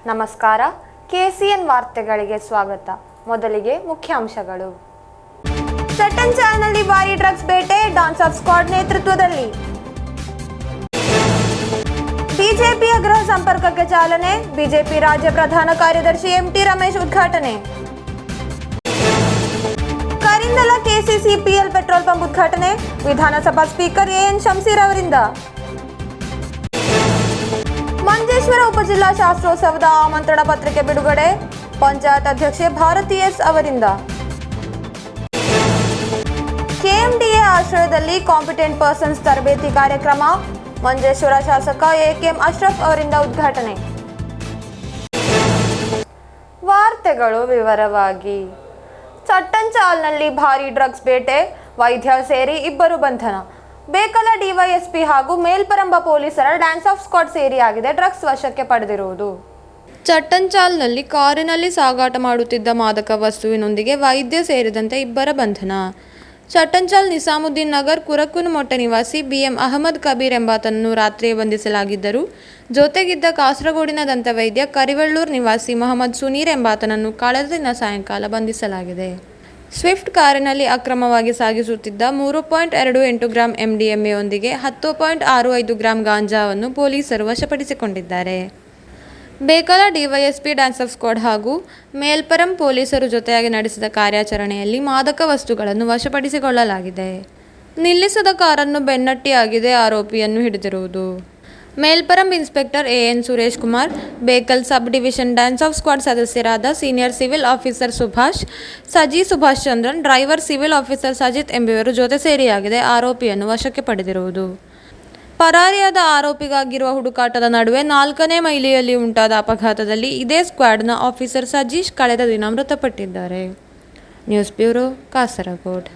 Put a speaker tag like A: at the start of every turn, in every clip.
A: ನಮಸ್ಕಾರ. ಕೆಸಿಎನ್ ವಾರ್ತೆಗಳಿಗೆ ಸ್ವಾಗತ. ಮೊದಲಿಗೆ ಮುಖ್ಯಾಂಶಗಳು. ಚಟ್ಟನ್ ಚಾಲ್ನಲ್ಲಿ ಭಾರಿ ಡ್ರಗ್ಸ್ ಬೇಟೆ, ಡಾನ್ಸ್ ಆಫ್ ಸ್ಕ್ವಾಡ್ ನೇತೃತ್ವದಲ್ಲಿ. ಬಿಜೆಪಿಯ ಗೃಹ ಸಂಪರ್ಕಕ್ಕೆ ಚಾಲನೆ, ಬಿಜೆಪಿ ರಾಜ್ಯ ಪ್ರಧಾನ ಕಾರ್ಯದರ್ಶಿ ಎಂಟಿ ರಮೇಶ್ ಉದ್ಘಾಟನೆ. ಕರಿಂದಲ ಕೆಸಿಸಿಪಿಎಲ್ ಪೆಟ್ರೋಲ್ ಪಂಪ್ ಉದ್ಘಾಟನೆ, ವಿಧಾನಸಭಾ ಸ್ಪೀಕರ್ ಎಎನ್ ಶಂಸೀರ್ ಅವರಿಂದ. ಮಂಜೇಶ್ವರ ಉಪಜಿಲ್ಲಾ ಶಾಸ್ತ್ರೋತ್ಸವದ ಆಮಂತ್ರಣ ಪತ್ರಿಕೆ ಬಿಡುಗಡೆ, ಪಂಚಾಯತ್ ಅಧ್ಯಕ್ಷೆ ಭಾರತಿ ಎಸ್ ಅವರಿಂದ. ಕೆಎಂಡಿಎ ಆಶ್ರಯದಲ್ಲಿ ಕಾಂಪಿಟೆಂಟ್ ಪರ್ಸನ್ಸ್ ತರಬೇತಿ ಕಾರ್ಯಕ್ರಮ, ಮಂಜೇಶ್ವರ ಶಾಸಕ ಎಕೆಎಂ ಅಶ್ರಫ್ ಅವರಿಂದ ಉದ್ಘಾಟನೆ. ವಾರ್ತೆಗಳು ವಿವರವಾಗಿ. ಚಟ್ಟನ್ ಚಾಲ್ನಲ್ಲಿ ಭಾರಿ ಡ್ರಗ್ಸ್ ಬೇಟೆ, ವೈದ್ಯ ಸೇರಿ ಇಬ್ಬರು ಬಂಧನ. ಬೇಕಲ ಡಿವೈಎಸ್ಪಿ ಹಾಗೂ ಮೇಲ್ಪರಂಬ ಪೊಲೀಸರ ಡ್ಯಾನ್ಸ್ ಆಫ್ ಸ್ಕ್ವಾಡ್ ಸೇರಿಯಾಗಿದೆ ಡ್ರಗ್ಸ್ ವಶಕ್ಕೆ ಪಡೆದಿರುವುದು. ಚಟ್ಟನ್ ಚಾಲ್ನಲ್ಲಿ ಕಾರಿನಲ್ಲಿ ಸಾಗಾಟ ಮಾಡುತ್ತಿದ್ದ ಮಾದಕ ವಸ್ತುವಿನೊಂದಿಗೆ ವೈದ್ಯ ಸೇರಿದಂತೆ ಇಬ್ಬರ ಬಂಧನ. ಚಟ್ಟನ್ ಚಾಲ್ ನಿಸಾಮುದ್ದೀನ್ ನಗರ್ ಕುರಕುನಮೊಟ್ಟೆ ನಿವಾಸಿ ಬಿಎಂ ಅಹಮದ್ ಕಬೀರ್ ಎಂಬಾತನನ್ನು ರಾತ್ರಿಯೇ ಬಂಧಿಸಲಾಗಿದ್ದರು. ಜೊತೆಗಿದ್ದ ಕಾಸರಗೋಡಿನ ದಂತವೈದ್ಯ ಕರಿವಳ್ಳೂರ್ ನಿವಾಸಿ ಮೊಹಮ್ಮದ್ ಸುನೀರ್ ಎಂಬಾತನನ್ನು ಕಳೆದ ದಿನ ಸಾಯಂಕಾಲ ಬಂಧಿಸಲಾಗಿದೆ. ಸ್ವಿಫ್ಟ್ ಕಾರಿನಲ್ಲಿ ಅಕ್ರಮವಾಗಿ ಸಾಗಿಸುತ್ತಿದ್ದ 3.28 ಗ್ರಾಂ MDMA ಯೊಂದಿಗೆ 10.65 ಗ್ರಾಂ ಗಾಂಜಾವನ್ನು ಪೊಲೀಸರು ವಶಪಡಿಸಿಕೊಂಡಿದ್ದಾರೆ. ಬೇಕಲ ಡಿವೈಎಸ್ಪಿ ಡ್ಯಾನ್ಸ್ ಆಫ್ ಸ್ಕ್ವಾಡ್ ಹಾಗೂ ಮೇಲ್ಪರಂ ಪೊಲೀಸರು ಜೊತೆಯಾಗಿ ನಡೆಸಿದ ಕಾರ್ಯಾಚರಣೆಯಲ್ಲಿ ಮಾದಕ ವಸ್ತುಗಳನ್ನು ವಶಪಡಿಸಿಕೊಳ್ಳಲಾಗಿದೆ. ನಿಲ್ಲಿಸದ ಕಾರನ್ನು ಬೆನ್ನಟ್ಟಿಯಾಗಿದೆ ಆರೋಪಿಯನ್ನು ಹಿಡಿದಿರುವುದು. Melparam inspector A N Suresh Kumar, Bekal sub division DANSAF squad ಸದಸ್ಯರಾದ senior civil officer Subhash, Saji Subhash Chandran, driver civil officer Sajith ಎಂಬುವರು ಜೊತೆ ಸೇರಿಯಾಗಿದೆ ಆರೋಪಿಯನ್ನು ವಶಕ್ಕೆ ಪಡೆದಿರುವುದು. ಪರಾರಿಯಾದ ಆರೋಪಿಗಾಗಿರುವ ಹುಡುಕಾಟದ ನಡುವೆ 4ನೇ ಮೈಲಿಯಲ್ಲಿ ಉಂಟಾದ ಅಪಘಾತದಲ್ಲಿ ಇದೇ ಸ್ಕ್ವಾಡ್ನ ಆಫೀಸರ್ ಸಜೀಶ್ ಕಳೆದ ದಿನ ಮೃತಪಟ್ಟಿದ್ದಾರೆ. News bureau, Kasaragod.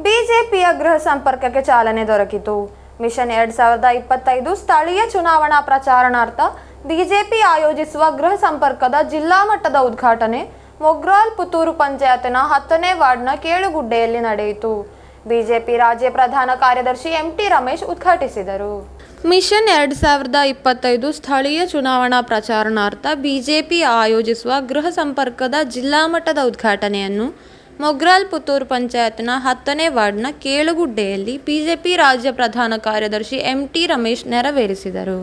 A: ಬಿಜೆಪಿಯ ಗೃಹ ಸಂಪರ್ಕಕ್ಕೆ ಚಾಲನೆ ದೊರಕಿತು. ಮಿಷನ್ 2025 ಸ್ಥಳೀಯ ಚುನಾವಣಾ ಪ್ರಚಾರಣಾರ್ಥ ಬಿಜೆಪಿ ಆಯೋಜಿಸುವ ಗೃಹ ಸಂಪರ್ಕದ ಜಿಲ್ಲಾ ಮಟ್ಟದ ಉದ್ಘಾಟನೆ ಮೊಗ್ರಾಲ್ ಪುತ್ತೂರು ಪಂಚಾಯತ್ನ 10ನೇ ವಾರ್ಡ್ನ ಕೇಳುಗುಡ್ಡೆಯಲ್ಲಿ ನಡೆಯಿತು. ಬಿಜೆಪಿ ರಾಜ್ಯ ಪ್ರಧಾನ ಕಾರ್ಯದರ್ಶಿ ಎಂಟಿ ರಮೇಶ್ ಉದ್ಘಾಟಿಸಿದರು. ಮಿಷನ್ 2025 ಸ್ಥಳೀಯ ಚುನಾವಣಾ ಪ್ರಚಾರಣಾರ್ಥ ಬಿಜೆಪಿ ಆಯೋಜಿಸುವ ಗೃಹ ಸಂಪರ್ಕದ ಜಿಲ್ಲಾ ಮಟ್ಟದ ಉದ್ಘಾಟನೆಯನ್ನು ಮೊಗ್ರಾಲ್ ಪುತ್ತೂರು ಪಂಚಾಯತ್ನ 10ನೇ ವಾರ್ಡ್ನ ಕೇಳುಗುಡ್ಡೆಯಲ್ಲಿ ಬಿಜೆಪಿ ರಾಜ್ಯ ಪ್ರಧಾನ ಕಾರ್ಯದರ್ಶಿ ಎಂಟಿ ರಮೇಶ್ ನೆರವೇರಿಸಿದರು.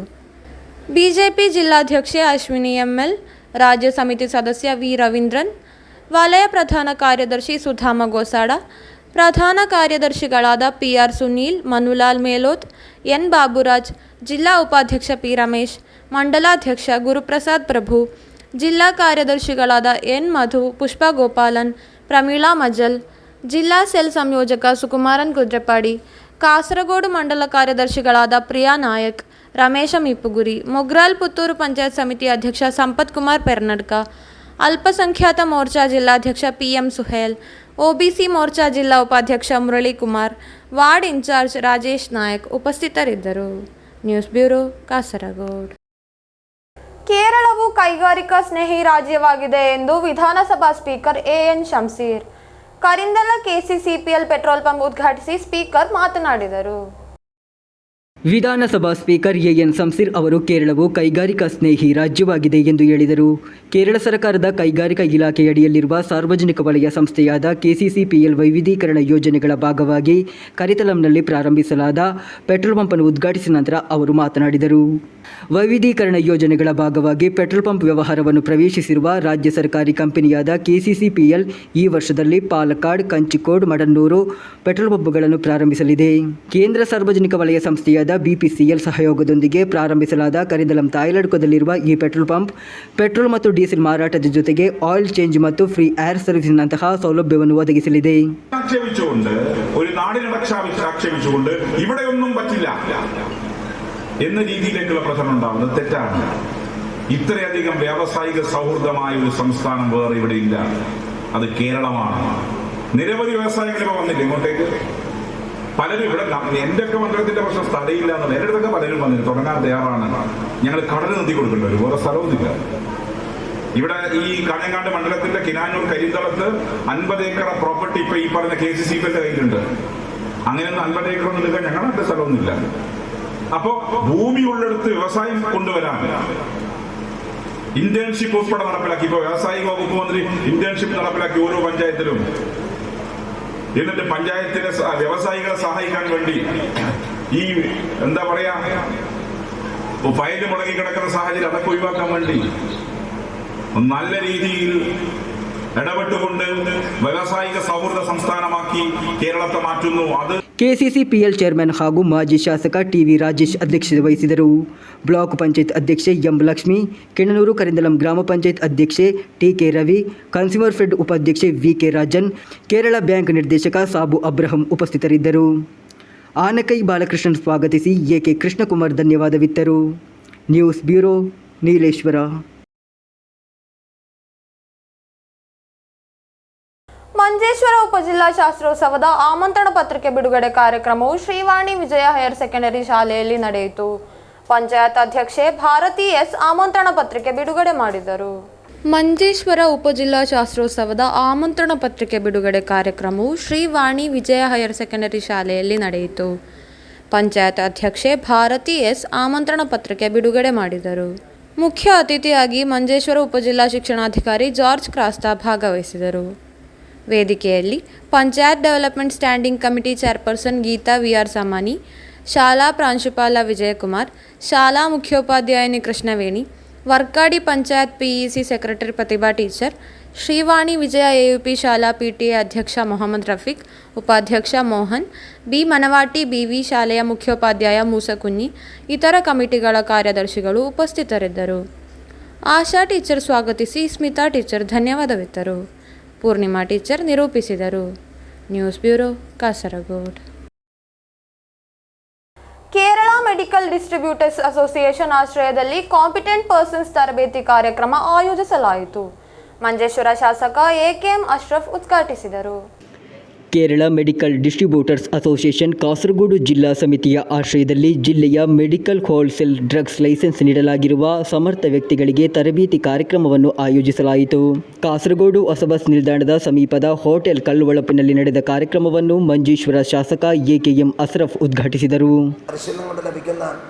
A: ಬಿಜೆಪಿ ಜಿಲ್ಲಾಧ್ಯಕ್ಷೆ ಅಶ್ವಿನಿ ಎಂಎಲ್, ರಾಜ್ಯ ಸಮಿತಿ ಸದಸ್ಯ ವಿ ರವೀಂದ್ರನ್, ವಲಯ ಪ್ರಧಾನ ಕಾರ್ಯದರ್ಶಿ ಸುಧಾಮ ಗೋಸಾಡ, ಪ್ರಧಾನ ಕಾರ್ಯದರ್ಶಿಗಳಾದ ಪಿಆರ್ ಸುನೀಲ್, ಮನುಲಾಲ್ ಮೇಲೋತ್, ಎನ್ ಬಾಬುರಾಜ್, ಜಿಲ್ಲಾ ಉಪಾಧ್ಯಕ್ಷ ಪಿ ರಮೇಶ್, ಮಂಡಲಾಧ್ಯಕ್ಷ ಗುರುಪ್ರಸಾದ್ ಪ್ರಭು, ಜಿಲ್ಲಾ ಕಾರ್ಯದರ್ಶಿಗಳಾದ ಎನ್ ಮಧು, ಪುಷ್ಪಾ ಗೋಪಾಲನ್, ಪ್ರಮೀಳಾ ಮಜ್ಜಲ್, ಜಿಲ್ಲಾ ಸೆಲ್ ಸಂಯೋಜಕ ಸುಕುಮಾರನ್ ಕುದ್ರೆಪಾಡಿ, ಕಾಸರಗೋಡು ಮಂಡಲ ಕಾರ್ಯದರ್ಶಿಗಳಾದ ಪ್ರಿಯಾ ನಾಯಕ್, ರಮೇಶ ಮಿಪ್ಪುಗುರಿ, ಮೊಗ್ರಾಲ್ ಪುತ್ತೂರು ಪಂಚಾಯತ್ ಸಮಿತಿ ಅಧ್ಯಕ್ಷ ಸಂಪತ್ ಕುಮಾರ್ ಪೆರ್ನಡ್ಕ, ಅಲ್ಪಸಂಖ್ಯಾತ ಮೋರ್ಚಾ ಜಿಲ್ಲಾಧ್ಯಕ್ಷ ಪಿಎಂ ಸುಹೇಲ್, ಒಬಿಸಿ ಮೋರ್ಚಾ ಜಿಲ್ಲಾ ಉಪಾಧ್ಯಕ್ಷ ಮುರಳಿ ಕುಮಾರ್, ವಾರ್ಡ್ ಇನ್ಚಾರ್ಜ್ ರಾಜೇಶ್ ನಾಯಕ್ ಉಪಸ್ಥಿತರಿದ್ದರು. News bureau, Kasaragod. ಕೇರಳವು ಕೈಗಾರಿಕಾ ಸ್ನೇಹಿ ರಾಜ್ಯವಾಗಿದೆ ಎಂದು ವಿಧಾನಸಭಾ ಸ್ಪೀಕರ್ ಎಎನ್ ಶಂಸೀರ್ ಕರಿಂದಲ ಕೆಸಿಸಿಪಿಎಲ್ ಪೆಟ್ರೋಲ್ ಪಂಪ್ ಉದ್ಘಾಟಿಸಿ ಸ್ಪೀಕರ್ ಮಾತನಾಡಿದರು.
B: ವಿಧಾನಸಭಾ ಸ್ಪೀಕರ್ ಎಎನ್ ಶಂಸೀರ್ ಅವರು ಕೇರಳವು ಕೈಗಾರಿಕಾ ಸ್ನೇಹಿ ರಾಜ್ಯವಾಗಿದೆ ಎಂದು ಹೇಳಿದರು. ಕೇರಳ ಸರ್ಕಾರದ ಕೈಗಾರಿಕಾ ಇಲಾಖೆಯಡಿಯಲ್ಲಿರುವ ಸಾರ್ವಜನಿಕ ವಲಯ ಸಂಸ್ಥೆಯಾದ ಕೆಸಿಸಿಪಿಎಲ್ ವೈವಿಧ್ಯೀಕರಣ ಯೋಜನೆಗಳ ಭಾಗವಾಗಿ ಕರಿತಲಂನಲ್ಲಿ ಪ್ರಾರಂಭಿಸಲಾದ ಪೆಟ್ರೋಲ್ ಪಂಪನ್ನು ಉದ್ಘಾಟಿಸಿದ ನಂತರ ಅವರು ಮಾತನಾಡಿದರು. ವೈವಿಧ್ಯೀಕರಣ ಯೋಜನೆಗಳ ಭಾಗವಾಗಿ ಪೆಟ್ರೋಲ್ ಪಂಪ್ ವ್ಯವಹಾರವನ್ನು ಪ್ರವೇಶಿಸಿರುವ ರಾಜ್ಯ ಸರ್ಕಾರಿ ಕಂಪನಿಯಾದ ಕೆಸಿಸಿಪಿಎಲ್ ಈ ವರ್ಷದಲ್ಲಿ ಪಾಲಕ್ಕಾಡ್, ಕಂಚಿಕೋಡ್, ಮಡನ್ನೂರು ಪೆಟ್ರೋಲ್ ಪಂಪ್ಗಳನ್ನು ಪ್ರಾರಂಭಿಸಲಿದೆ. ಕೇಂದ್ರ ಸಾರ್ವಜನಿಕ ವಲಯ ಸಂಸ್ಥೆಯಾದ ಬಿಪಿಸಿಎಲ್ ಸಹಯೋಗದೊಂದಿಗೆ ಪ್ರಾರಂಭಿಸಲಾದ ಕರಿದಲಂ ತಾಯ್ಲಡ್ಕೋದಲ್ಲಿರುವ ಈ ಪೆಟ್ರೋಲ್ ಪಂಪ್ ಪೆಟ್ರೋಲ್ ಮತ್ತು ಡೀಸೆಲ್ ಮಾರಾಟದ ಜೊತೆಗೆ ಆಯಿಲ್ ಚೇಂಜ್ ಮತ್ತು ಫ್ರೀ ಏರ್ ಸರ್ವಿಸ್ನಂತಹ ಸೌಲಭ್ಯವನ್ನು ಒದಗಿಸಲಿದೆ.
C: എന്ന രീതിയിലേക്കുള്ള പ്രചരണം ഉണ്ടാവുന്നത് തെറ്റാണ്. ഇത്രയധികം വ്യാവസായിക സൗഹൃദമായ ഒരു സംസ്ഥാനം വേറെ ഇവിടെ ഇല്ല. അത് കേരളമാണ്. നിരവധി വ്യവസായങ്ങൾ ഇപ്പോൾ വന്നില്ല ഇങ്ങോട്ടേക്ക്. പലരും ഇവിടെ എന്റെയൊക്കെ മണ്ഡലത്തിന്റെ പ്രശ്നം സ്ഥലമില്ല എന്നുള്ളത്. എൻ്റെ അടുത്തൊക്കെ പലരും വന്നിട്ട് തുടങ്ങാൻ തയ്യാറാണ്. ഞങ്ങൾ കടൽ നിർത്തി കൊടുക്കേണ്ടി വേറെ സ്ഥലമൊന്നുമില്ല. ഇവിടെ ഈ കാഞ്ഞങ്ങാട് മണ്ഡലത്തിന്റെ കിനാനൂർ കരിന്തളത്ത് 50 ഏക്കർ പ്രോപ്പർട്ടി ഇപ്പൊ ഈ പറഞ്ഞ KCCBയുടെ കയ്യിലുണ്ട്. അങ്ങനെയൊന്നും 50 ഏക്കർ ഒന്നും എടുക്കാൻ ഞങ്ങളുടെ സ്ഥലമൊന്നുമില്ല. അപ്പോ ഭൂമി ഉള്ളിടത്ത് വ്യവസായം കൊണ്ടുവരാൻ ഇന്റേൺഷിപ്പ് ഉൾപ്പെടെ നടപ്പിലാക്കി. ഇപ്പൊ വ്യാവസായിക വകുപ്പ് മന്ത്രി ഇന്റേൺഷിപ്പ് നടപ്പിലാക്കി ഓരോ പഞ്ചായത്തിലും. എന്നിട്ട് പഞ്ചായത്തിലെ വ്യവസായികളെ സഹായിക്കാൻ വേണ്ടി ഈ എന്താ പറയാ ഫയല് മുടങ്ങി കിടക്കുന്ന സാഹചര്യം അതൊക്കെ ഒഴിവാക്കാൻ വേണ്ടി നല്ല രീതിയിൽ ഇടപെട്ടുകൊണ്ട് ವ್ಯವಸಾಯಿಕ ಸೌಹೃದ ಸಂಸ್ಥಾನಮಾಕಿ ಕೇರಳത്തെ ಮಾറ്റുന്നു. ಅದು
B: ಕೆಸಿಸಿಪಿಎಲ್ ಚೇರ್ಮನ್ ಹಾಗೂ ಮಾಜಿ ಶಾಸಕ ಟಿವಿ ರಾಜೇಶ್ ಅಧ್ಯಕ್ಷತೆ ವಹಿಸಿದರು. ಬ್ಲಾಕ್ ಪಂಚಾಯತ್ ಅಧ್ಯಕ್ಷೆ ಎಂ ಲಕ್ಷ್ಮಿ, ಕೆಣನೂರು ಕರಿಂದಲಂ ಗ್ರಾಮ ಪಂಚಾಯತ್ ಅಧ್ಯಕ್ಷೆ ಟಿಕೆ ರವಿ, ಕನ್ಸ್ಯೂಮರ್ ಫೆಡ್ ಉಪಾಧ್ಯಕ್ಷೆ ವಿಕೆ ರಾಜನ್, ಕೇರಳ ಬ್ಯಾಂಕ್ ನಿರ್ದೇಶಕ ಸಾಬು ಅಬ್ರಹಂ ಉಪಸ್ಥಿತರಿದ್ದರು. ಆನಕೈ ಬಾಲಕೃಷ್ಣನ್ ಸ್ವಾಗತಿಸಿ ಎಕೆ ಕೃಷ್ಣಕುಮಾರ್ ಧನ್ಯವಾದವಿತ್ತರು. News bureau, Nileshwar.
A: ಮಂಜೇಶ್ವರ ಉಪಜಿಲ್ಲಾ ಶಾಸ್ತ್ರೋತ್ಸವದ ಆಮಂತ್ರಣ ಪತ್ರಿಕೆ ಬಿಡುಗಡೆ ಕಾರ್ಯಕ್ರಮವು ಶ್ರೀವಾಣಿ ವಿಜಯ ಹೈಯರ್ ಸೆಕೆಂಡರಿ ಶಾಲೆಯಲ್ಲಿ ನಡೆಯಿತು. ಪಂಚಾಯತ್ ಅಧ್ಯಕ್ಷೆ ಭಾರತಿ ಎಸ್ ಆಮಂತ್ರಣ ಪತ್ರಿಕೆ ಬಿಡುಗಡೆ ಮಾಡಿದರು. ಮಂಜೇಶ್ವರ ಉಪಜಿಲ್ಲಾ ಶಾಸ್ತ್ರೋತ್ಸವದ ಆಮಂತ್ರಣ ಪತ್ರಿಕೆ ಬಿಡುಗಡೆ ಕಾರ್ಯಕ್ರಮವು ಶ್ರೀವಾಣಿ ವಿಜಯ ಹೈಯರ್ ಸೆಕೆಂಡರಿ ಶಾಲೆಯಲ್ಲಿ ನಡೆಯಿತು. ಪಂಚಾಯತ್ ಅಧ್ಯಕ್ಷೆ ಭಾರತಿ ಎಸ್ ಆಮಂತ್ರಣ ಪತ್ರಿಕೆ ಬಿಡುಗಡೆ ಮಾಡಿದರು. ಮುಖ್ಯ ಅತಿಥಿಯಾಗಿ ಮಂಜೇಶ್ವರ ಉಪಜಿಲ್ಲಾ ಶಿಕ್ಷಣಾಧಿಕಾರಿ ಜಾರ್ಜ್ ಕ್ರಾಸ್ತಾ ಭಾಗವಹಿಸಿದರು. ವೇದಿಕೆಯಲ್ಲಿ panchayat development standing committee chairperson Geetha VR Samani, ಶಾಲಾ ಪ್ರಾಂಶುಪಾಲ ವಿಜಯಕುಮಾರ್, ಶಾಲಾ ಮುಖ್ಯೋಪಾಧ್ಯಾಯಿನಿ Krishnaveni, Varkadi panchayat PEC secretary Prathibha teacher, Shrivani Vijaya AUP ಶಾಲಾ ಪಿಟಿಎ ಅಧ್ಯಕ್ಷ ಮೊಹಮ್ಮದ್ ರಫೀಕ್, ಉಪಾಧ್ಯಕ್ಷ ಮೋಹನ್, ಬಿ ಮನವಾಟಿ ಬಿವಿ ಶಾಲೆಯ ಮುಖ್ಯೋಪಾಧ್ಯಾಯ ಮೂಸಕುഞ്ഞി, ಇತರ ಕಮಿಟಿಗಳ ಕಾರ್ಯದರ್ಶಿಗಳು ಉಪಸ್ಥಿತರಿದ್ದರು. ಆಶಾ ಟೀಚರ್ ಸ್ವಾಗತಿಸಿ ಸ್ಮಿತಾ ಟೀಚರ್ ಧನ್ಯವಾದವಿತ್ತರು. ಪೂರ್ಣಿಮಾ ಟೀಚರ್ ನಿರೂಪಿಸಿದರು. News bureau, Kasaragod. Kerala medical distributors association ಆಶ್ರಯದಲ್ಲಿ ಕಾಂಪಿಟೆಂಟ್ ಪರ್ಸನ್ಸ್ ತರಬೇತಿ ಕಾರ್ಯಕ್ರಮ ಆಯೋಜಿಸಲಾಯಿತು. ಮಂಜೇಶ್ವರ ಶಾಸಕ ಎಕೆಎಂ ಅಶ್ರಫ್ ಉದ್ಘಾಟಿಸಿದರು.
B: Kerala medical distributors association Kasaragod ಜಿಲ್ಲಾ ಸಮಿತಿಯ ಆಶ್ರಯದಲ್ಲಿ ಜಿಲ್ಲೆಯ ಮೆಡಿಕಲ್ ಹೋಲ್ಸೇಲ್ ಡ್ರಗ್ಸ್ ಲೈಸೆನ್ಸ್ ನೀಡಲಾಗಿರುವ ಸಮರ್ಥ ವ್ಯಕ್ತಿಗಳಿಗೆ ತರಬೇತಿ ಕಾರ್ಯಕ್ರಮವನ್ನು ಆಯೋಜಿಸಲಾಯಿತು. ಕಾಸರಗೋಡು ಹೊಸ ಬಸ್ ನಿಲ್ದಾಣದ ಸಮೀಪದ ಹೋಟೆಲ್ ಕಲ್ಲುವಳಪಿನಲ್ಲಿ ನಡೆದ ಕಾರ್ಯಕ್ರಮವನ್ನು ಮಂಜೇಶ್ವರ ಶಾಸಕ ಎಕೆಎಂ ಅಶ್ರಫ್ ಉದ್ಘಾಟಿಸಿದರು.
D: പരിശീലനം കൊണ്ട് ലഭിക്കുന്ന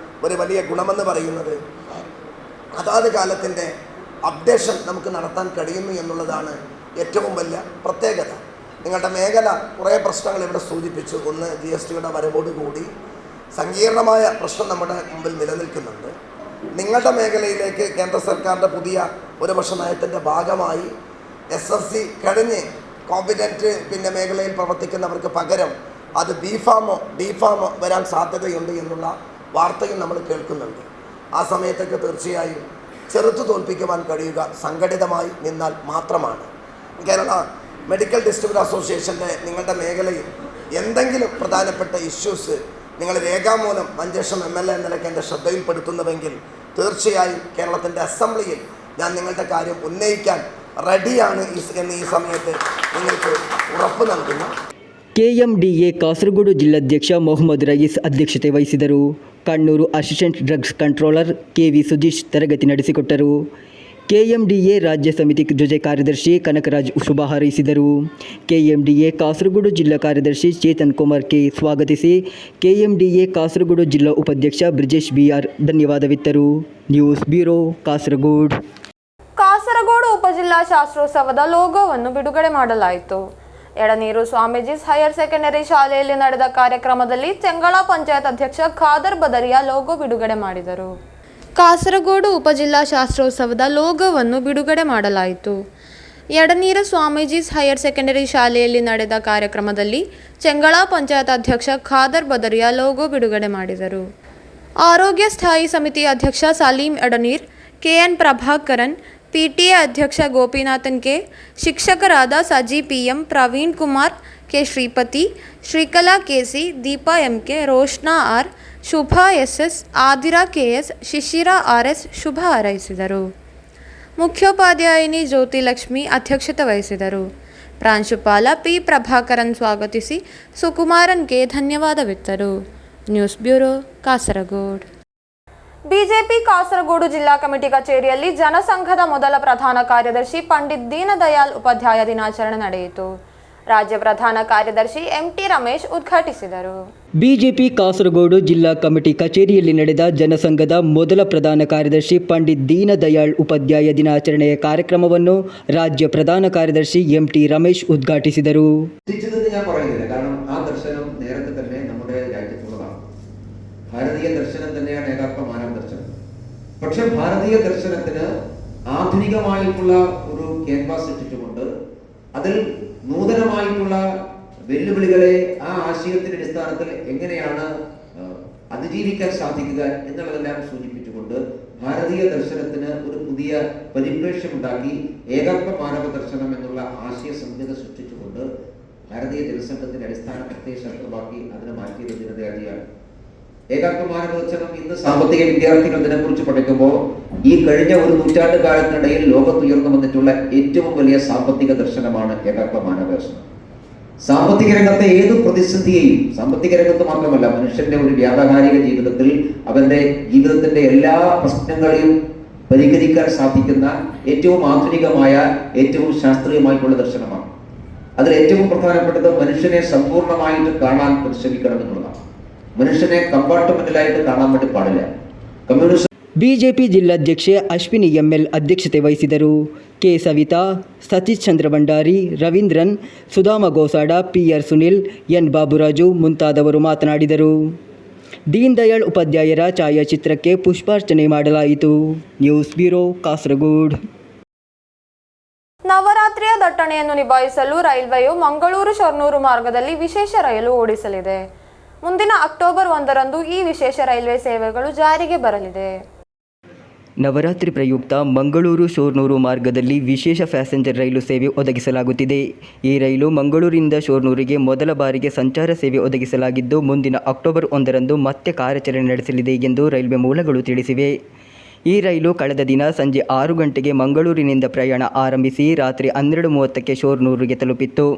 D: ഒരു വലിയ ഗുണമെന്ന് പറയുന്നത് അതാത് കാലത്തിൻ്റെ അപ്ഡേഷൻ നമുക്ക് നടത്താൻ കഴിയുന്നു എന്നുള്ളതാണ് ഏറ്റവും വലിയ പ്രത്യേകത. നിങ്ങളുടെ മേഖല കുറേ പ്രശ്നങ്ങൾ ഇവിടെ സൂചിപ്പിച്ചു. ഒന്ന്, GSTയുടെ വരവോടുകൂടി സങ്കീർണമായ പ്രശ്നം നമ്മുടെ മുമ്പിൽ നിലനിൽക്കുന്നുണ്ട്. നിങ്ങളുടെ മേഖലയിലേക്ക് കേന്ദ്ര സർക്കാരിൻ്റെ പുതിയ ഒരു വർഷ നയത്തിൻ്റെ ഭാഗമായി SSC കഴിഞ്ഞ് കോമ്പിറ്റൻറ്റ് മേഖലയിൽ പ്രവർത്തിക്കുന്നവർക്ക് പകരം അത് ബിഫാമോ ഡിഫാമോ വരാൻ സാധ്യതയുണ്ട് എന്നുള്ള വാർത്തയും നമ്മൾ കേൾക്കുന്നുണ്ട്. ആ സമയത്തൊക്കെ തീർച്ചയായും ചെറുത്തു തോൽപ്പിക്കുവാൻ കഴിയുക സംഘടിതമായി നിന്നാൽ മാത്രമാണ്. കേരള മെഡിക്കൽ ഡിസ്ട്രിബ്യൂട്ടർ അസോസിയേഷൻ്റെ നിങ്ങളുടെ മേഖലയിൽ എന്തെങ്കിലും പ്രധാനപ്പെട്ട ഇഷ്യൂസ് നിങ്ങൾ രേഖാമൂലം മഞ്ചേശ്വരം MLA എന്ന നിലയ്ക്ക് എൻ്റെ ശ്രദ്ധയിൽപ്പെടുത്തുന്നുവെങ്കിൽ തീർച്ചയായും കേരളത്തിൻ്റെ അസംബ്ലിയിൽ ഞാൻ നിങ്ങളുടെ കാര്യം ഉന്നയിക്കാൻ റെഡിയാണ് എന്ന് ഈ സമയത്ത് നിങ്ങൾക്ക് ഉറപ്പ് നൽകുന്നു.
B: KMDA ಕಾಸರಗೋಡು ಜಿಲ್ಲಾಧ್ಯಕ್ಷ ಮೊಹಮ್ಮದ್ ರಯೀಸ್ ಅಧ್ಯಕ್ಷತೆ ವಹಿಸಿದರು. Kannur assistant drugs controller KV Sudheesh ತರಗತಿ ನಡೆಸಿಕೊಟ್ಟರು. KMDA ರಾಜ್ಯ ಸಮಿತಿ ಜೊತೆ ಕಾರ್ಯದರ್ಶಿ ಕನಕರಾಜ್ ಶುಭ ಹಾರೈಸಿದರು. KMDA ಕಾಸರಗೋಡು ಜಿಲ್ಲಾ ಕಾರ್ಯದರ್ಶಿ ಚೇತನ್ ಕುಮಾರ್ ಕೆ ಸ್ವಾಗತಿಸಿ KMDA ಕಾಸರಗೋಡು ಜಿಲ್ಲಾ ಉಪಾಧ್ಯಕ್ಷ ಬ್ರಿಜೇಶ್ BR ಧನ್ಯವಾದವಿತ್ತರು. News bureau, Kasaragod.
A: ಕಾಸರಗೋಡು ಉಪಜಿಲ್ಲಾ ಶಾಸ್ತ್ರೋತ್ಸವದ ಲೋಗೋವನ್ನು ಬಿಡುಗಡೆ ಮಾಡಲಾಯಿತು. ಎಡನೀರು ಸ್ವಾಮೀಜಿಸ್ ಹೈಯರ್ ಸೆಕೆಂಡರಿ ಶಾಲೆಯಲ್ಲಿ ನಡೆದ ಕಾರ್ಯಕ್ರಮದಲ್ಲಿ ಚೆಂಗಳ ಪಂಚಾಯತ್ ಅಧ್ಯಕ್ಷ ಖಾದರ್ ಬದರಿಯಾ ಲೋಗೋ ಬಿಡುಗಡೆ ಮಾಡಿದರು. ಕಾಸರಗೋಡು ಉಪಜಿಲ್ಲಾ ಶಾಸ್ತ್ರೋತ್ಸವದ ಲೋಗೋವನ್ನು ಬಿಡುಗಡೆ ಮಾಡಲಾಯಿತು. ಎಡನೀರು ಸ್ವಾಮೀಜಿಸ್ ಹೈಯರ್ ಸೆಕೆಂಡರಿ ಶಾಲೆಯಲ್ಲಿ ನಡೆದ ಕಾರ್ಯಕ್ರಮದಲ್ಲಿ ಚೆಂಗಳ ಪಂಚಾಯತ್ ಅಧ್ಯಕ್ಷ ಖಾದರ್ ಬದರಿಯಾ ಲೋಗೋ ಬಿಡುಗಡೆ ಮಾಡಿದರು. ಆರೋಗ್ಯ ಸ್ಥಾಯಿ ಸಮಿತಿ ಅಧ್ಯಕ್ಷ ಸಲೀಂ ಎಡನೀರ್, KN ಪ್ರಭಾಕರನ್, PTA ಅಧ್ಯಕ್ಷ ಗೋಪಿನಾಥನ್ ಕೆ, ಶಿಕ್ಷಕರಾದ Saji PM, Praveen Kumar, K Shripati, Srikala KC, Deepa MK, ರೋಷ್ನಾ R, Shubha SS, ಆದಿರಾ KS, ಶಿಶಿರಾ RS ಶುಭ ಹಾರೈಸಿದರು. ಮುಖ್ಯೋಪಾಧ್ಯಾಯಿನಿ ಜ್ಯೋತಿ ಲಕ್ಷ್ಮಿ ಅಧ್ಯಕ್ಷತೆ ವಹಿಸಿದರು. ಪ್ರಾಂಶುಪಾಲ P ಪ್ರಭಾಕರನ್ ಸ್ವಾಗತಿಸಿ ಸುಕುಮಾರನ್ ಕೆ ಧನ್ಯವಾದವಿತ್ತರು. News bureau, Kasaragod. BJP Kasaragod ಜಿಲ್ಲಾ ಕಮಿಟಿ ಕಚೇರಿಯಲ್ಲಿ ಜನಸಂಘದ ಮೊದಲ ಪ್ರಧಾನ ಕಾರ್ಯದರ್ಶಿ ಪಂಡಿತ್ ದೀನದಯಾಳ್ ಉಪಾಧ್ಯಾಯ ದಿನಾಚರಣೆ ನಡೆಯಿತು. ರಾಜ್ಯ ಪ್ರಧಾನ ಕಾರ್ಯದರ್ಶಿ ಎಂಟಿ ರಮೇಶ್ ಉದ್ಘಾಟಿಸಿದರು.
B: ಬಿಜೆಪಿ ಕಾಸರಗೋಡು ಜಿಲ್ಲಾ ಕಮಿಟಿ ಕಚೇರಿಯಲ್ಲಿ ನಡೆದ ಜನಸಂಘದ ಮೊದಲ ಪ್ರಧಾನ ಕಾರ್ಯದರ್ಶಿ ಪಂಡಿತ್ ದೀನದಯಾಳ್ ಉಪಾಧ್ಯಾಯ ದಿನಾಚರಣೆಯ ಕಾರ್ಯಕ್ರಮವನ್ನು ರಾಜ್ಯ പ്രധാന ಕಾರ್ಯದರ್ശി ಎಂಟಿ ರಮೇಶ್ ഉദ്ഘാಟಿಸಿದರು.
E: ഞാൻ പറയുന്നില്ല, കാരണം ആ ദർശനം നേരത്തെ തന്നെ നമ്മുടെ രാജ്യത്തുള്ളതാണ്. ഭാരതീയ ദർശനം തന്നെയാണ് ഏകാത്മ മാനവ ദർശനം. പക്ഷെ ഭാരതീയ ദർശനത്തിന് ആധുനികമായിട്ടുള്ള ഒരു ക്യാൻവാസ് ഇട്ടിട്ടുകൊണ്ട് അതിൽ നൂതനമായിട്ടുള്ള വെല്ലുവിളികളെ ആ ആശയത്തിന്റെ അടിസ്ഥാനത്തിൽ എങ്ങനെയാണ് അതിജീവിക്കാൻ സാധിക്കുക എന്നുള്ളതെല്ലാം സൂചിപ്പിച്ചുകൊണ്ട് ഭാരതീയ ദർശനത്തിന് ഒരു പുതിയ പരിപ്രേക്ഷ്യമുണ്ടാക്കി ഏകാത്മ മാനവ ദർശനം എന്നുള്ള ആശയ സംഹിത സൃഷ്ടിച്ചുകൊണ്ട് ഭാരതീയ ജനസംഘത്തിന്റെ അടിസ്ഥാന പ്രത്യയശാസ്ത്രമാക്കി അതിനെ മാറ്റിയത് ദീനദയാളിയാണ്. ഏകാത്മ മാനവ ദർശനം ഇന്ന് സാമ്പത്തിക വിദ്യാർത്ഥികൾ ഇതിനെക്കുറിച്ച് പഠിക്കുമ്പോൾ ഈ കഴിഞ്ഞ ഒരു നൂറ്റാണ്ട് കാലത്തിനിടയിൽ ലോകത്തുയർന്നു വന്നിട്ടുള്ള ഏറ്റവും വലിയ സാമ്പത്തിക ദർശനമാണ് ഏകാത്മ മാനവ ദർശനം. സാമ്പത്തിക രംഗത്തെ ഏത് പ്രതിസന്ധിയെയും, സാമ്പത്തിക രംഗത്ത് മാത്രമല്ല, മനുഷ്യന്റെ ഒരു വ്യാവഹാരിക ജീവിതത്തിൽ അവന്റെ ജീവിതത്തിന്റെ എല്ലാ പ്രശ്നങ്ങളെയും പരിഹരിക്കാൻ സാധിക്കുന്ന ഏറ്റവും ആധുനികമായ, ഏറ്റവും ശാസ്ത്രീയമായിട്ടുള്ള ദർശനമാണ്. അതിൽ ഏറ്റവും പ്രധാനപ്പെട്ടത് മനുഷ്യനെ സമ്പൂർണ്ണമായിട്ട് കാണാൻ പരിശ്രമിക്കണം എന്നുള്ളതാണ്. മനുഷ്യനെ കമ്പാർട്ട്മെന്റിലായിട്ട് കാണാൻ വേണ്ടി പാടില്ല. കമ്മ്യൂണിസ്റ്റ്
B: ಬಿಜೆಪಿ ಜಿಲ್ಲಾಧ್ಯಕ್ಷೆ ಅಶ್ವಿನಿ ಎಂಎಲ್ ಅಧ್ಯಕ್ಷತೆ ವಹಿಸಿದರು. K Savita, Satish Chandra Bhandari, Ravindran, Sudama Gosada, PR. Sunil, N ಬಾಬುರಾಜು ಮುಂತಾದವರು ಮಾತನಾಡಿದರು. ದೀನ್ ದಯಾಳ್ ಉಪಾಧ್ಯಾಯರ ಛಾಯಾಚಿತ್ರಕ್ಕೆ ಪುಷ್ಪಾರ್ಚನೆ ಮಾಡಲಾಯಿತು. News bureau, Kasaragod.
A: ನವರಾತ್ರಿಯ ದಟ್ಟಣೆಯನ್ನು ನಿಭಾಯಿಸಲು ರೈಲ್ವೆಯು ಮಂಗಳೂರು ಶೊರ್ನೂರು ಮಾರ್ಗದಲ್ಲಿ ವಿಶೇಷ ರೈಲು ಓಡಿಸಲಿದೆ. ಮುಂದಿನ ಅಕ್ಟೋಬರ್ 1ರಂದು ಈ ವಿಶೇಷ ರೈಲ್ವೆ ಸೇವೆಗಳು ಜಾರಿಗೆ ಬರಲಿದೆ.
B: ನವರಾತ್ರಿ ಪ್ರಯುಕ್ತ ಮಂಗಳೂರು ಶೋರ್ನೂರು ಮಾರ್ಗದಲ್ಲಿ ವಿಶೇಷ ಪ್ಯಾಸೆಂಜರ್ ರೈಲು ಸೇವೆ ಒದಗಿಸಲಾಗುತ್ತಿದೆ. ಈ ರೈಲು ಮಂಗಳೂರಿನಿಂದ ಶೋರ್ನೂರಿಗೆ ಮೊದಲ ಬಾರಿಗೆ ಸಂಚಾರ ಸೇವೆ ಒದಗಿಸಲಾಗಿದ್ದು, ಮುಂದಿನ ಅಕ್ಟೋಬರ್ 1ರಂದು ಮತ್ತೆ ಕಾರ್ಯಾಚರಣೆ ನಡೆಸಲಿದೆ ಎಂದು ರೈಲ್ವೆ ಮೂಲಗಳು ತಿಳಿಸಿವೆ. ಈ ರೈಲು ಕಳೆದ ದಿನ ಸಂಜೆ 6 ಗಂಟೆಗೆ ಮಂಗಳೂರಿನಿಂದ ಪ್ರಯಾಣ ಆರಂಭಿಸಿ ರಾತ್ರಿ 12:30ಕ್ಕೆ ಶೋರ್ನೂರಿಗೆ ತಲುಪಿತ್ತು.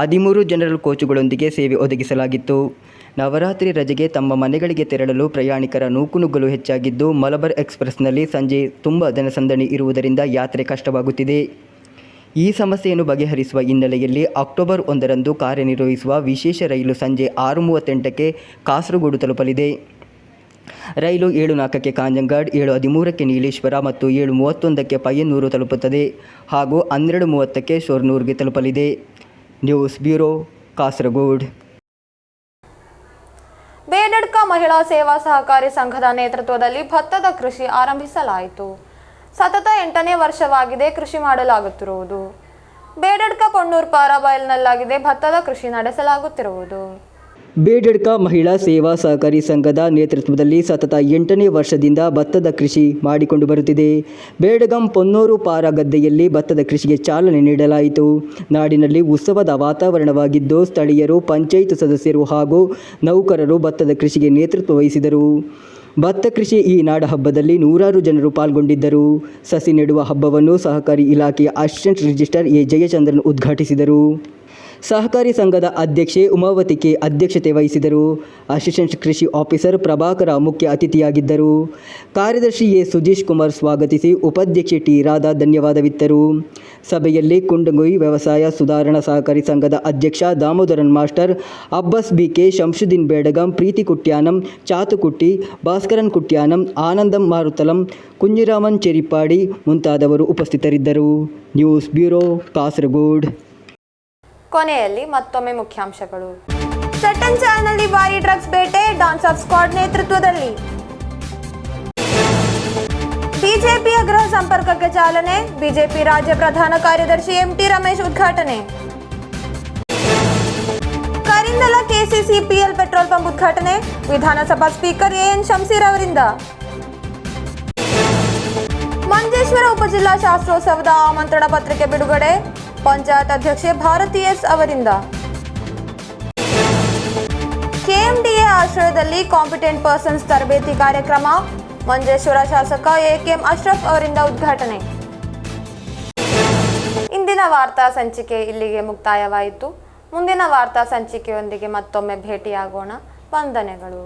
B: 13 ಜನರಲ್ ಕೋಚುಗಳೊಂದಿಗೆ ಸೇವೆ ಒದಗಿಸಲಾಗಿತ್ತು. ನವರಾತ್ರಿ ರಜೆಗೆ ತಮ್ಮ ಮನೆಗಳಿಗೆ ತೆರಳಲು ಪ್ರಯಾಣಿಕರ ನೂಕುನುಗ್ಗಲು ಹೆಚ್ಚಾಗಿದ್ದು, ಮಲಬಾರ್ ಎಕ್ಸ್ಪ್ರೆಸ್ನಲ್ಲಿ ಸಂಜೆ ತುಂಬ ಜನಸಂದಣಿ ಇರುವುದರಿಂದ ಯಾತ್ರೆ ಕಷ್ಟವಾಗುತ್ತಿದೆ. ಈ ಸಮಸ್ಯೆಯನ್ನು ಬಗೆಹರಿಸುವ ಹಿನ್ನೆಲೆಯಲ್ಲಿ ಅಕ್ಟೋಬರ್ 1ರಂದು ಕಾರ್ಯನಿರ್ವಹಿಸುವ ವಿಶೇಷ ರೈಲು ಸಂಜೆ 6:38ಕ್ಕೆ ಕಾಸರಗೋಡು ತಲುಪಲಿದೆ. ರೈಲು 7:04ಕ್ಕೆ ಕಾಂಜಂಗಾಡ್, 7:13ಕ್ಕೆ ನೀಲೇಶ್ವರ ಮತ್ತು 7:31ಕ್ಕೆ ಪಯ್ಯನ್ನೂರು ತಲುಪುತ್ತದೆ ಹಾಗೂ 12:30ಕ್ಕೆ ಶೋರ್ನೂರ್ಗೆ ತಲುಪಲಿದೆ. News bureau, Kasaragod.
A: ಬೇಡಡ್ಕ ಮಹಿಳಾ ಸೇವಾ ಸಹಕಾರಿ ಸಂಘದ ನೇತೃತ್ವದಲ್ಲಿ ಭತ್ತದ ಕೃಷಿ ಆರಂಭಿಸಲಾಯಿತು. ಸತತ 8ನೇ ವರ್ಷವಾಗಿದೆ ಕೃಷಿ ಮಾಡಲಾಗುತ್ತಿರುವುದು. ಬೇಡಡ್ಕ ಪೊನ್ನೂರು ಪಾರಾಬೈಲ್ನಲ್ಲಾಗಿದೆ ಭತ್ತದ ಕೃಷಿ ನಡೆಸಲಾಗುತ್ತಿರುವುದು.
B: ಬೇಡಡ್ಕ ಮಹಿಳಾ ಸೇವಾ ಸಹಕಾರಿ ಸಂಘದ ನೇತೃತ್ವದಲ್ಲಿ ಸತತ 8ನೇ ವರ್ಷದಿಂದ ಭತ್ತದ ಕೃಷಿ ಮಾಡಿಕೊಂಡು ಬರುತ್ತಿದೆ. ಬೇಡಗಂ ಪೊನ್ನೂರು ಪಾರ ಗದ್ದೆಯಲ್ಲಿ ಭತ್ತದ ಕೃಷಿಗೆ ಚಾಲನೆ ನೀಡಲಾಯಿತು. ನಾಡಿನಲ್ಲಿ ಉತ್ಸವದ ವಾತಾವರಣವಾಗಿದ್ದು, ಸ್ಥಳೀಯರು, ಪಂಚಾಯತ್ ಸದಸ್ಯರು ಹಾಗೂ ನೌಕರರು ಭತ್ತದ ಕೃಷಿಗೆ ನೇತೃತ್ವ ವಹಿಸಿದರು. ಭತ್ತ ಕೃಷಿ ಈ ನಾಡ ಹಬ್ಬದಲ್ಲಿ ನೂರಾರು ಜನರು ಪಾಲ್ಗೊಂಡಿದ್ದರು. ಸಸಿ ನೆಡುವ ಹಬ್ಬವನ್ನು ಸಹಕಾರಿ ಇಲಾಖೆಯ ಅಸಿಸ್ಟೆಂಟ್ ರಿಜಿಸ್ಟ್ರಾರ್ ಎ ಜಯಚಂದ್ರನ್ ಉದ್ಘಾಟಿಸಿದರು. ಸಹಕಾರಿ ಸಂಘದ ಅಧ್ಯಕ್ಷೆ ಉಮಾವತಿ ಕೆ ಅಧ್ಯಕ್ಷತೆ ವಹಿಸಿದರು. ಅಸಿಸ್ಟೆಂಟ್ ಕೃಷಿ ಆಫೀಸರ್ ಪ್ರಭಾಕರ ಮುಖ್ಯ ಅತಿಥಿಯಾಗಿದ್ದರು. ಕಾರ್ಯದರ್ಶಿ ಎ ಸುಜೀಶ್ ಕುಮಾರ್ ಸ್ವಾಗತಿಸಿ ಉಪಾಧ್ಯಕ್ಷೆ ಟಿ ರಾಧಾ ಧನ್ಯವಾದವಿತ್ತರು. ಸಭೆಯಲ್ಲಿ ಕುಂಡಗುಯಿ ವ್ಯವಸಾಯ ಸುಧಾರಣಾ ಸಹಕಾರಿ ಸಂಘದ ಅಧ್ಯಕ್ಷ ದಾಮೋದರನ್ ಮಾಸ್ಟರ್, ಅಬ್ಬಾಸ್ ಬಿಕೆ, ಶಂಶುದ್ದೀನ್ ಬೇಡಗಂ, ಪ್ರೀತಿ ಕುಟ್ಯಾನಂ, ಚಾತುಕುಟ್ಟಿ, ಭಾಸ್ಕರನ್ ಕುಟ್ಯಾನಂ, ಆನಂದಂ ಮಾರುತಲಂ, ಕುಂಜಿರಾಮನ್ ಚೆರಿಪಾಡಿ ಮುಂತಾದವರು ಉಪಸ್ಥಿತರಿದ್ದರು. News bureau, Kasaragod.
A: ಕೊನೆಯಲ್ಲಿ ಮತ್ತೊಮ್ಮೆ ಮುಖ್ಯಾಂಶಗಳು. ಸೆಟ್ಟನ್ ಚಾನೆಲ್ನಲ್ಲಿ ಭಾರಿ ಡ್ರಗ್ಸ್ ಬೇಟೆ, ಡಾನ್ಸ್ ಆಫ್ ಸ್ಕ್ವಾಡ್ ನೇತೃತ್ವದಲ್ಲಿ. ಬಿಜೆಪಿಯ ಗೃಹ ಸಂಪರ್ಕಕ್ಕೆ ಚಾಲನೆ, ಬಿಜೆಪಿ ರಾಜ್ಯ ಪ್ರಧಾನ ಕಾರ್ಯದರ್ಶಿ ಎಂಟಿ ರಮೇಶ್ ಉದ್ಘಾಟನೆ. ಕರಿಂದಲ ಕೆಸಿಸಿಪಿಎಲ್ ಪೆಟ್ರೋಲ್ ಪಂಪ್ ಉದ್ಘಾಟನೆ, ವಿಧಾನಸಭಾ ಸ್ಪೀಕರ್ ಎಎನ್ ಶಂಸೀರ್ ಅವರಿಂದ. ಮಂಜೇಶ್ವರ ಉಪಜಿಲ್ಲಾ ಶಾಸ್ತ್ರೋತ್ಸವದ ಆಮಂತ್ರಣ ಪತ್ರಿಕೆ ಬಿಡುಗಡೆ, ಪಂಚಾಯತ್ ಅಧ್ಯಕ್ಷೆ ಭಾರತಿ ಎಸ್ ಅವರಿಂದ. ಕೆಎಂಡಿಎ ಆಶ್ರಯದಲ್ಲಿ ಕಾಂಪಿಟೆಂಟ್ ಪರ್ಸನ್ಸ್ ತರಬೇತಿ ಕಾರ್ಯಕ್ರಮ, ಮಂಜೇಶ್ವರ ಶಾಸಕ ಎಕೆಎಂ ಅಶ್ರಫ್ ಅವರಿಂದ ಉದ್ಘಾಟನೆ. ಇಂದಿನ ವಾರ್ತಾ ಸಂಚಿಕೆ ಇಲ್ಲಿಗೆ ಮುಕ್ತಾಯವಾಯಿತು. ಮುಂದಿನ ವಾರ್ತಾ ಸಂಚಿಕೆಯೊಂದಿಗೆ ಮತ್ತೊಮ್ಮೆ ಭೇಟಿಯಾಗೋಣ. ವಂದನೆಗಳು.